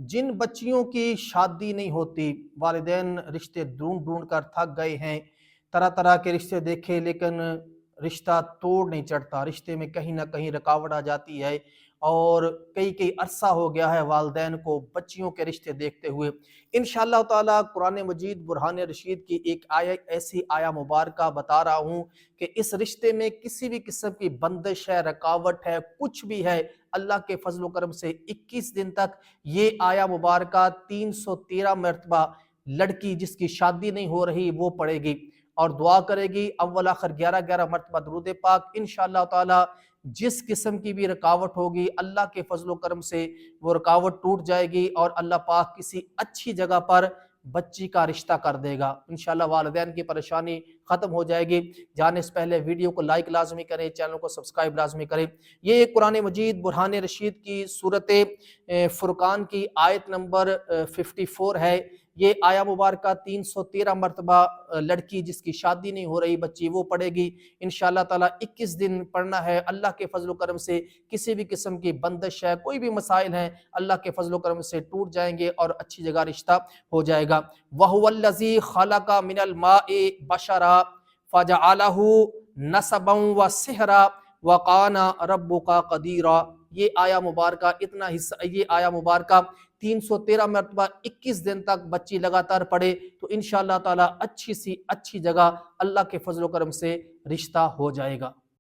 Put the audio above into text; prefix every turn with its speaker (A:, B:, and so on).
A: جن بچیوں کی شادی نہیں ہوتی، والدین رشتے ڈھونڈ ڈھونڈ کر تھک گئے ہیں، طرح طرح کے رشتے دیکھے لیکن رشتہ توڑ نہیں چڑھتا، رشتے میں کہیں نہ کہیں رکاوٹ آ جاتی ہے، اور کئی کئی عرصہ ہو گیا ہے والدین کو بچیوں کے رشتے دیکھتے ہوئے۔ انشاءاللہ تعالیٰ قرآن مجید برہان رشید کی ایک ایسی آیا مبارکہ بتا رہا ہوں کہ اس رشتے میں کسی بھی قسم کی بندش ہے، رکاوٹ ہے، کچھ بھی ہے، اللہ کے فضل و کرم سے 21 دن تک یہ آیا مبارکہ 313 مرتبہ لڑکی جس کی شادی نہیں ہو رہی وہ پڑھے گی اور دعا کرے گی، اول آخر 11 مرتبہ درود پاک۔ انشاءاللہ تعالی جس قسم کی بھی رکاوٹ ہوگی اللہ کے فضل و کرم سے وہ رکاوٹ ٹوٹ جائے گی اور اللہ پاک کسی اچھی جگہ پر بچی کا رشتہ کر دے گا۔ انشاءاللہ والدین کی پریشانی ختم ہو جائے گی۔ جانے سے پہلے ویڈیو کو لائک لازمی کریں، چینل کو سبسکرائب لازمی کریں۔ یہ قرآن مجید برہان رشید کی سورت فرقان کی آیت نمبر 54 ہے۔ یہ آیا مبارکہ 313 مرتبہ لڑکی جس کی شادی نہیں ہو رہی بچی وہ پڑھے گی۔ انشاءاللہ تعالیٰ 21 دن پڑھنا ہے۔ اللہ کے فضل و کرم سے کسی بھی قسم کی بندش ہے، کوئی بھی مسائل ہیں، اللہ کے فضل و کرم سے ٹوٹ جائیں گے اور اچھی جگہ رشتہ ہو جائے گا۔ وَهُوَ الَّذِي خَلَقَ مِنَ الْمَاءِ بَشَرًا فَجَعَلَهُ نَسَبًا وَسِحْرًا وَكَانَ رَبُّكَ قَدِيرًا۔ یہ آیا مبارکہ اتنا حصہ، یہ آیا مبارکہ 313 مرتبہ 21 دن تک بچی لگاتار پڑھے تو انشاءاللہ تعالی اچھی سی اچھی جگہ اللہ کے فضل و کرم سے رشتہ ہو جائے گا۔